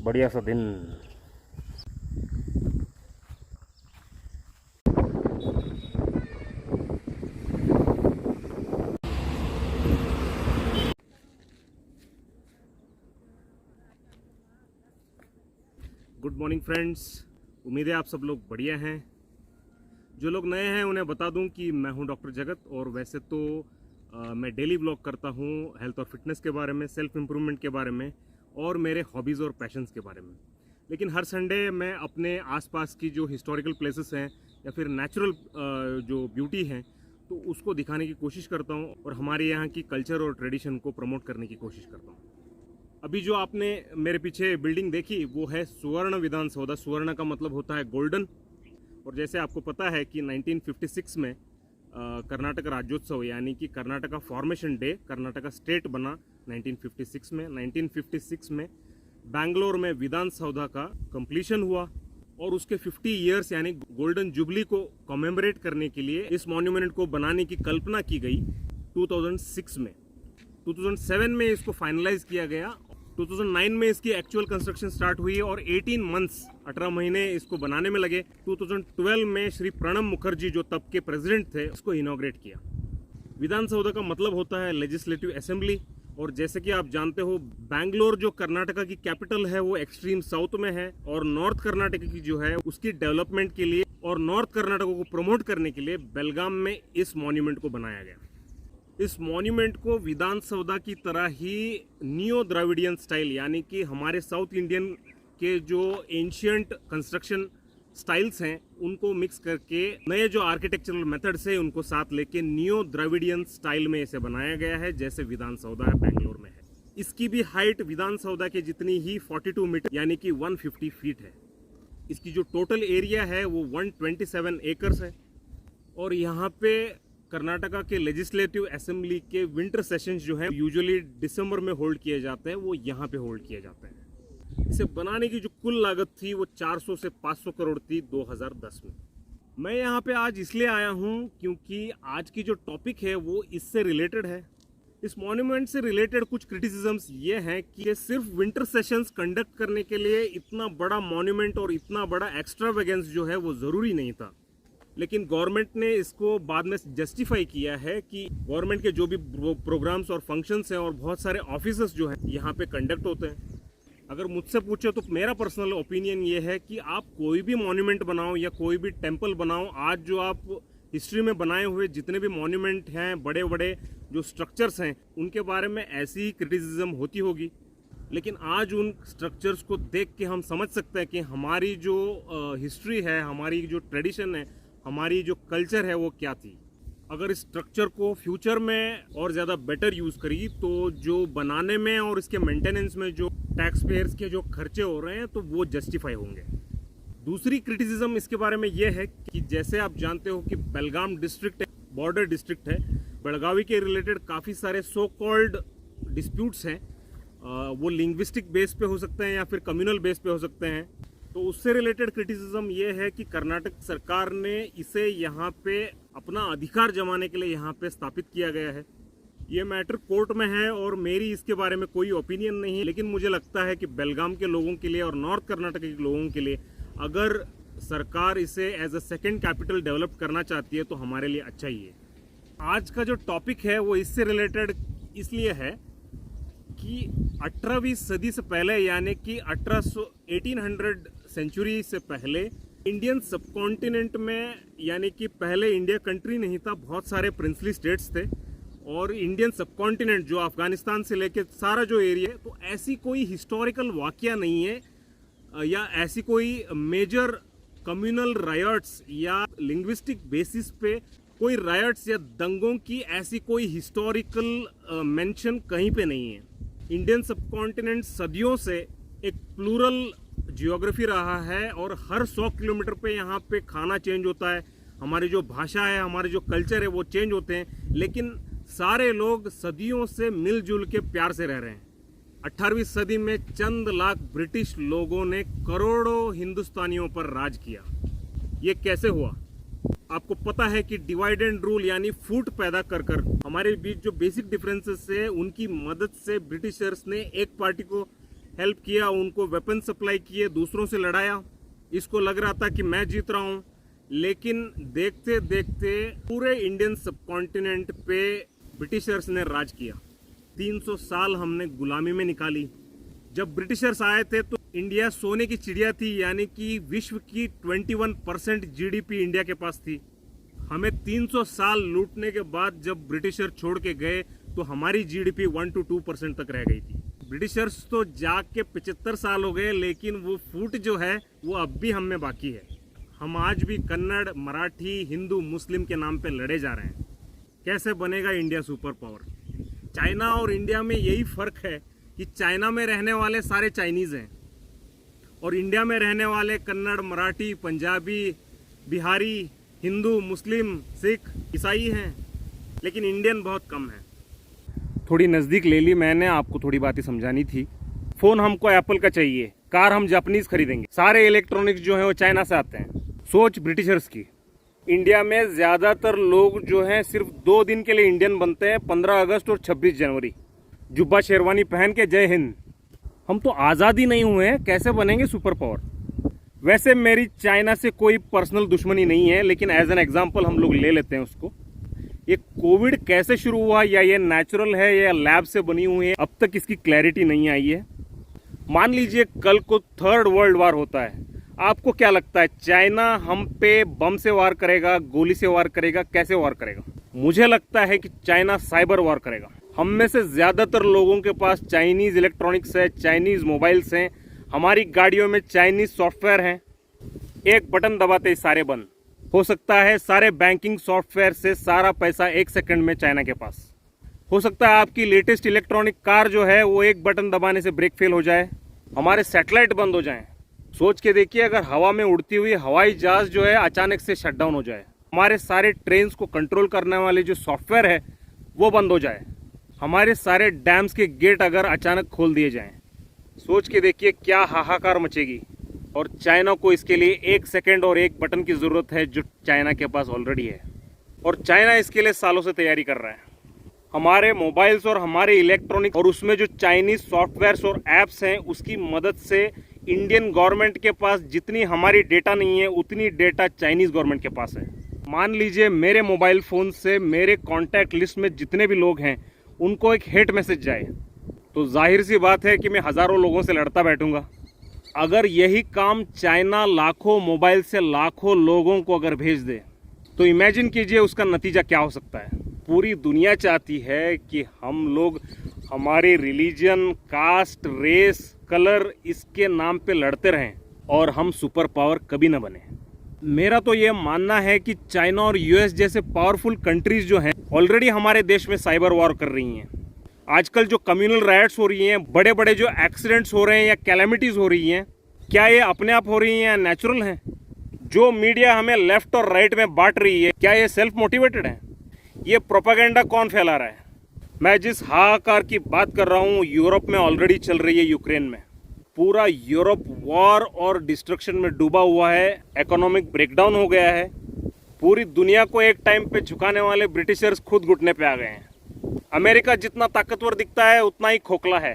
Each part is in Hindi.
बढ़िया सा दिन। गुड मॉर्निंग फ्रेंड्स, उम्मीद है आप सब लोग बढ़िया हैं। जो लोग नए हैं उन्हें बता दूं कि मैं हूं डॉक्टर जगत, और वैसे तो मैं डेली व्लॉग करता हूं हेल्थ और फिटनेस के बारे में, सेल्फ इम्प्रूवमेंट के बारे में और मेरे हॉबीज़ और पैशंस के बारे में। लेकिन हर संडे मैं अपने आसपास की जो हिस्टोरिकल प्लेसेस हैं या फिर नेचुरल जो ब्यूटी है तो उसको दिखाने की कोशिश करता हूं और हमारे यहाँ की कल्चर और ट्रेडिशन को प्रमोट करने की कोशिश करता हूं। अभी जो आपने मेरे पीछे बिल्डिंग देखी वो है सुवर्ण विधान सौधा। सुवर्ण का मतलब होता है गोल्डन। और जैसे आपको पता है कि 1956 में कर्नाटक राज्योत्सव यानी कि Karnataka formation day, Karnataka state बना 1956 में। 1956 में बेंगलोर में विधान सौधा का कंप्लीशन हुआ और उसके 50 इयर्स यानी गोल्डन जुबली को कमेमोरेट करने के लिए इस मॉन्यूमेंट को बनाने की कल्पना की गई 2006 में। 2007 में इसको फाइनलाइज किया गया। 2009 में इसकी एक्चुअल कंस्ट्रक्शन स्टार्ट हुई और 18 मंथ्स 18 महीने इसको बनाने में लगे। 2012 में श्री प्रणब मुखर्जी जो तब के प्रेसिडेंट थे उसको इनॉग्रेट किया। विधान सौधा का मतलब होता है लेजिस्लेटिव असेंबली। और जैसे कि आप जानते हो बैंगलोर जो कर्नाटका की कैपिटल है वो एक्सट्रीम साउथ में है, और नॉर्थ कर्नाटक की जो है उसकी डेवलपमेंट के लिए और नॉर्थ कर्नाटक को प्रमोट करने के लिए बेलगाम में इस मॉन्यूमेंट को बनाया गया। इस मॉन्यूमेंट को विधान सौधा की तरह ही नियो द्रविडियन स्टाइल यानी कि हमारे साउथ इंडियन के जो एंशियंट कंस्ट्रक्शन स्टाइल्स हैं उनको मिक्स करके नए जो आर्किटेक्चरल मेथड्स है उनको साथ लेके नियो द्रविडियन स्टाइल में इसे बनाया गया है, जैसे विधान सौधा बेंगलोर में है। इसकी भी हाइट विधान सौधा के जितनी ही 42 मीटर यानी कि 150 फीट है। इसकी जो टोटल एरिया है वो 127 एकर्स है। और यहाँ पे कर्नाटका के लेजिस्लेटिव असेंबली के विंटर सेशंस जो है यूजुअली दिसंबर में होल्ड किए जाते हैं, वो यहाँ पे होल्ड किए जाते हैं। इसे बनाने की जो कुल लागत थी वो 400 से 500 करोड़ थी 2010 में। मैं यहाँ पे आज इसलिए आया हूँ क्योंकि आज की जो टॉपिक है वो इससे रिलेटेड है। इस मॉन्यूमेंट से रिलेटेड कुछ क्रिटिसिजम्स ये हैं कि ये सिर्फ विंटर सेशंस कंडक्ट करने के लिए इतना बड़ा मॉन्यूमेंट और इतना बड़ा एक्स्ट्रावेगेंस जो है वो ज़रूरी नहीं था। लेकिन गवर्नमेंट ने इसको बाद में जस्टिफाई किया है कि गवर्नमेंट के जो भी प्रोग्राम्स और फंक्शंस हैं और बहुत सारे ऑफिसर्स जो हैं यहाँ पे कंडक्ट होते हैं। अगर मुझसे पूछे तो मेरा पर्सनल ओपिनियन ये है कि आप कोई भी मॉन्यूमेंट बनाओ या कोई भी टेम्पल बनाओ, आज जो आप हिस्ट्री में बनाए हुए जितने भी मॉन्यूमेंट हैं, बड़े बड़े जो स्ट्रक्चर्स हैं, उनके बारे में ऐसी ही क्रिटिसिज्म होती होगी। लेकिन आज उन स्ट्रक्चर्स को देख के हम समझ सकते हैं कि हमारी जो हिस्ट्री है, हमारी जो ट्रेडिशन है, हमारी जो कल्चर है वो क्या थी। अगर इस स्ट्रक्चर को फ्यूचर में और ज़्यादा बेटर यूज़ करी तो जो बनाने में और इसके मेंटेनेंस में जो टैक्स पेयर्स के जो खर्चे हो रहे हैं तो वो जस्टिफाई होंगे। दूसरी क्रिटिसिज्म इसके बारे में ये है कि जैसे आप जानते हो कि बेलगाम डिस्ट्रिक्ट बॉर्डर डिस्ट्रिक्ट है, बेलगावी के रिलेटेड काफ़ी सारे सो कॉल्ड डिस्प्यूट्स हैं। वो लिंग्विस्टिक बेस पे हो सकते हैं या फिर कम्युनल बेस पे हो सकते हैं। तो उससे रिलेटेड क्रिटिसिज्म ये है कि कर्नाटक सरकार ने इसे यहाँ पे अपना अधिकार जमाने के लिए यहाँ पे स्थापित किया गया है। ये मैटर कोर्ट में है और मेरी इसके बारे में कोई ओपिनियन नहीं है। लेकिन मुझे लगता है कि बेलगाम के लोगों के लिए और नॉर्थ कर्नाटक के लोगों के लिए अगर सरकार इसे as a second capital develop करना चाहती है तो हमारे लिए अच्छा ही है। आज का जो टॉपिक है वो इससे रिलेटेड इसलिए है कि 18वीं सदी से पहले यानी कि 1800 सेंचुरी से पहले इंडियन सबकॉन्टिनेंट में, यानी कि पहले इंडिया कंट्री नहीं था, बहुत सारे प्रिंसली स्टेट्स थे। और इंडियन सबकॉन्टिनेंट जो अफगानिस्तान से लेके सारा जो एरिया है, तो ऐसी कोई हिस्टोरिकल वाकया नहीं है या ऐसी कोई मेजर कम्युनल रायट्स या लिंग्विस्टिक बेसिस पे कोई रायट्स या दंगों की ऐसी कोई हिस्टोरिकल मेंशन कहीं पे नहीं है। इंडियन सबकॉन्टिनेंट सदियों से एक प्लूरल जियोग्राफी रहा है और हर 100 किलोमीटर पे यहाँ पे खाना चेंज होता है, हमारी जो भाषा है, हमारे जो कल्चर है वो चेंज होते हैं, लेकिन सारे लोग सदियों से मिलजुल के प्यार से रह रहे हैं। 18वीं सदी में चंद लाख ब्रिटिश लोगों ने करोड़ों हिंदुस्तानियों पर राज किया। ये कैसे हुआ? आपको पता है कि डिवाइड एंड रूल यानी फूट पैदा कर कर हमारे बीच जो बेसिक डिफरेंसेस है उनकी मदद से ब्रिटिशर्स ने एक पार्टी को हेल्प किया, उनको वेपन सप्लाई किए, दूसरों से लड़ाया। इसको लग रहा था कि मैं जीत रहा हूँ, लेकिन देखते देखते पूरे इंडियन सबकॉन्टिनेंट पे ब्रिटिशर्स ने राज किया। 300 साल हमने गुलामी में निकाली। जब ब्रिटिशर्स आए थे तो इंडिया सोने की चिड़िया थी, यानी कि विश्व की 21% जीडीपी इंडिया के पास थी। हमें 300 साल लूटने के बाद जब ब्रिटिशर छोड़ के गए तो हमारी जीडीपी 1 to 2% तक रह गई थी। ब्रिटिशर्स तो जाके 75 साल हो गए, लेकिन वो फूट जो है वो अब भी हम में बाकी है। हम आज भी कन्नड़, मराठी, हिंदू, मुस्लिम के नाम पे लड़े जा रहे हैं। कैसे बनेगा इंडिया सुपर पावर? चाइना और इंडिया में यही फर्क है कि चाइना में रहने वाले सारे चाइनीज़ हैं और इंडिया में रहने वाले कन्नड़, मराठी, पंजाबी, बिहारी, हिंदू, मुस्लिम, सिख, ईसाई हैं, लेकिन इंडियन बहुत कम है। थोड़ी नज़दीक ले ली मैंने, आपको थोड़ी बातें समझानी थी। फ़ोन हमको एप्पल का चाहिए, कार हम जापानीज़ खरीदेंगे, सारे इलेक्ट्रॉनिक्स जो हैं वो चाइना से आते हैं। सोच ब्रिटिशर्स की। इंडिया में ज़्यादातर लोग जो हैं सिर्फ 2 दिन के लिए इंडियन बनते हैं, 15 अगस्त और 26 जनवरी। जुब्बा शेरवानी पहन के जय हिंद। हम तो आज़ादी नहीं हुए हैं, कैसे बनेंगे सुपर पावर? वैसे मेरी चाइना से कोई पर्सनल दुश्मनी नहीं है, लेकिन एज एन एग्जाम्पल हम लोग ले लेते हैं उसको। ये कोविड कैसे शुरू हुआ, या ये नेचुरल है या लैब से बनी हुई है, अब तक इसकी क्लैरिटी नहीं आई है। मान लीजिए कल को 3rd वर्ल्ड वार होता है, आपको क्या लगता है चाइना हम पे बम से वार करेगा, गोली से वार करेगा, कैसे वार करेगा? मुझे लगता है कि चाइना साइबर वार करेगा। हम में से ज्यादातर लोगों के पास चाइनीज इलेक्ट्रॉनिक्स है, चाइनीज मोबाइल्स हैं, हमारी गाड़ियों में चाइनीज सॉफ्टवेयर हैं। एक बटन दबाते ही सारे बंद। हो सकता है सारे बैंकिंग सॉफ्टवेयर से सारा पैसा 1 सेकंड में चाइना के पास। हो सकता है आपकी लेटेस्ट इलेक्ट्रॉनिक कार जो है वो एक बटन दबाने से ब्रेक फेल हो जाए, हमारे सैटेलाइट बंद हो जाएं। सोच के देखिए, अगर हवा में उड़ती हुई हवाई जहाज जो है अचानक से शटडाउन हो जाए, हमारे सारे ट्रेन्स को कंट्रोल करने वाले जो सॉफ्टवेयर है वो बंद हो जाए, हमारे सारे डैम्स के गेट अगर अचानक खोल दिए जाएं, सोच के देखिए क्या हाहाकार मचेगी। और चाइना को इसके लिए 1 सेकंड और 1 बटन की ज़रूरत है, जो चाइना के पास ऑलरेडी है, और चाइना इसके लिए सालों से तैयारी कर रहा है। हमारे मोबाइल्स और हमारे इलेक्ट्रॉनिक और उसमें जो चाइनीज सॉफ्टवेयर्स और ऐप्स हैं उसकी मदद से इंडियन गवर्नमेंट के पास जितनी हमारी डेटा नहीं है उतनी डेटा चाइनीज गवर्नमेंट के पास है। मान लीजिए मेरे मोबाइल फ़ोन से मेरे कॉन्टैक्ट लिस्ट में जितने भी लोग हैं उनको एक हेट मैसेज जाए, तो जाहिर सी बात है कि मैं हज़ारों लोगों से लड़ता बैठूंगा। अगर यही काम चाइना लाखों मोबाइल से लाखों लोगों को अगर भेज दे, तो इमेजिन कीजिए उसका नतीजा क्या हो सकता है। पूरी दुनिया चाहती है कि हम लोग हमारे रिलीजन, कास्ट, रेस, कलर इसके नाम पे लड़ते रहें और हम सुपर पावर कभी ना बने। मेरा तो ये मानना है कि चाइना और यूएस जैसे पावरफुल कंट्रीज जो हैं ऑलरेडी हमारे देश में साइबर वॉर कर रही हैं। आजकल जो कम्युनल राइट्स हो रही हैं, बड़े बड़े जो एक्सीडेंट्स हो रहे हैं या कैलेमिटीज़ हो रही हैं, क्या ये अपने आप हो रही हैं या नेचुरल हैं? जो मीडिया हमें लेफ्ट और राइट में बांट रही है, क्या ये सेल्फ मोटिवेटेड है? ये प्रोपेगेंडा कौन फैला रहा है? मैं जिस हाहाकार की बात कर रहा हूँ यूरोप में ऑलरेडी चल रही है, यूक्रेन में। पूरा यूरोप वॉर और डिस्ट्रक्शन में डूबा हुआ है, इकोनॉमिक ब्रेकडाउन हो गया है। पूरी दुनिया को एक टाइम पे झुकाने वाले ब्रिटिशर्स खुद घुटने पे आ गए हैं। अमेरिका जितना ताकतवर दिखता है उतना ही खोखला है।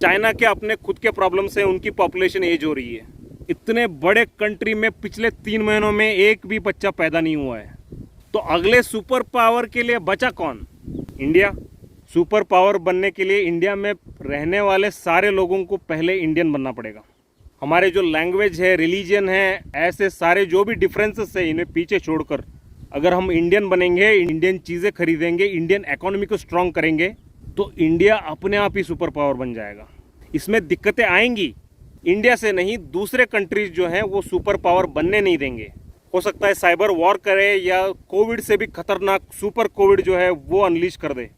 चाइना के अपने खुद के प्रॉब्लम से उनकी पॉपुलेशन एज हो रही है। इतने बड़े कंट्री में पिछले 3 महीनों में एक भी बच्चा पैदा नहीं हुआ है, तो अगले सुपर पावर के लिए बचा कौन? इंडिया। सुपर पावर बनने के लिए इंडिया में रहने वाले सारे लोगों को पहले इंडियन बनना पड़ेगा। हमारे जो लैंग्वेज है, रिलीजन है, ऐसे सारे जो भी डिफरेंसेस है इन्हें पीछे छोड़कर अगर हम इंडियन बनेंगे, इंडियन चीज़ें खरीदेंगे, इंडियन इकोनॉमी को स्ट्रॉन्ग करेंगे, तो इंडिया अपने आप ही सुपर पावर बन जाएगा। इसमें दिक्कतें आएंगी, इंडिया से नहीं दूसरे कंट्रीज जो हैं वो सुपर पावर बनने नहीं देंगे। हो सकता है साइबर वॉर करे या कोविड से भी खतरनाक सुपर कोविड जो है वो अनलीश कर दे।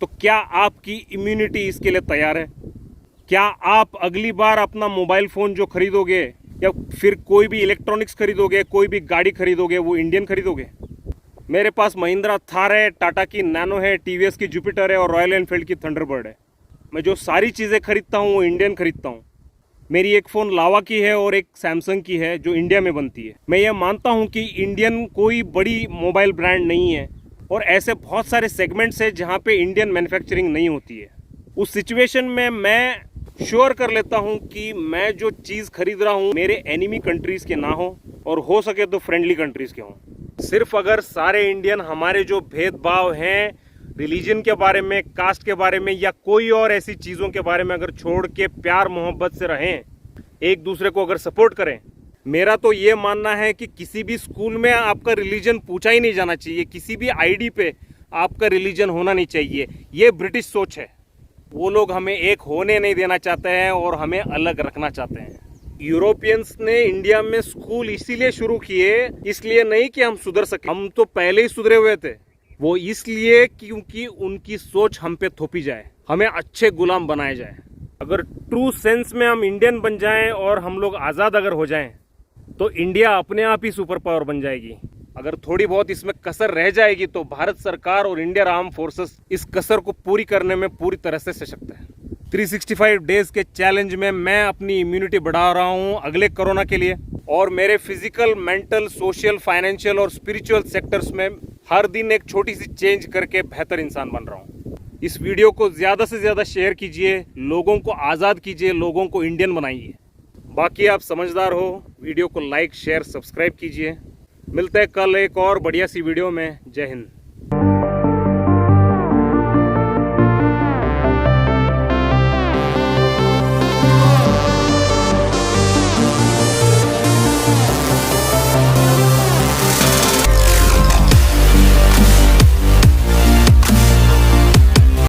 तो क्या आपकी इम्यूनिटी इसके लिए तैयार है? क्या आप अगली बार अपना मोबाइल फ़ोन जो खरीदोगे या फिर कोई भी इलेक्ट्रॉनिक्स खरीदोगे, कोई भी गाड़ी खरीदोगे, वो इंडियन खरीदोगे? मेरे पास महिंद्रा थार है, टाटा की नैनो है, टीवीएस की जुपिटर है और रॉयल एनफील्ड की थंडरबर्ड है। मैं जो सारी चीज़ें खरीदता हूँ वो इंडियन खरीदता हूँ। मेरी एक फ़ोन लावा की है और एक सैमसंग की है जो इंडिया में बनती है। मैं ये मानता हूँ कि इंडियन कोई बड़ी मोबाइल ब्रांड नहीं है और ऐसे बहुत सारे सेगमेंट्स हैं जहाँ पे इंडियन मैन्युफैक्चरिंग नहीं होती है। उस सिचुएशन में मैं श्योर कर लेता हूं कि मैं जो चीज़ खरीद रहा हूं मेरे एनिमी कंट्रीज़ के ना हो और हो सके तो फ्रेंडली कंट्रीज़ के हों। सिर्फ अगर सारे इंडियन हमारे जो भेदभाव हैं रिलीजन के बारे में, कास्ट के बारे में या कोई और ऐसी चीज़ों के बारे में अगर छोड़ के प्यार मोहब्बत से रहें, एक दूसरे को अगर सपोर्ट करें, मेरा तो ये मानना है कि किसी भी स्कूल में आपका रिलीजन पूछा ही नहीं जाना चाहिए, किसी भी आईडी पे आपका रिलीजन होना नहीं चाहिए। ये ब्रिटिश सोच है। वो लोग हमें एक होने नहीं देना चाहते हैं और हमें अलग रखना चाहते हैं। यूरोपियंस ने इंडिया में स्कूल इसीलिए शुरू किए, इसलिए नहीं कि हम सुधर सके, हम तो पहले ही सुधरे हुए थे। वो इसलिए क्योंकि उनकी सोच हम पे थोपी जाए, हमें अच्छे गुलाम बनाए जाए। अगर ट्रू सेंस में हम इंडियन बन जाएं और हम लोग आज़ाद अगर हो जाएं तो इंडिया अपने आप ही सुपर पावर बन जाएगी। अगर थोड़ी बहुत इसमें कसर रह जाएगी तो भारत सरकार और इंडियन आर्म फोर्सेस इस कसर को पूरी करने में पूरी तरह से सशक्त है। 365 डेज के चैलेंज में मैं अपनी इम्यूनिटी बढ़ा रहा हूं अगले कोरोना के लिए, और मेरे फिजिकल, मेंटल, सोशल, फाइनेंशियल और स्पिरिचुअल सेक्टर्स में हर दिन एक छोटी सी चेंज करके बेहतर इंसान बन रहा हूं। इस वीडियो को ज़्यादा से ज़्यादा शेयर कीजिए, लोगों को आज़ाद कीजिए, लोगों को इंडियन बनाइए। बाकी आप समझदार हो, वीडियो को लाइक, शेयर, सब्सक्राइब कीजिए। मिलते हैं कल एक और बढ़िया सी वीडियो में। जय हिंद।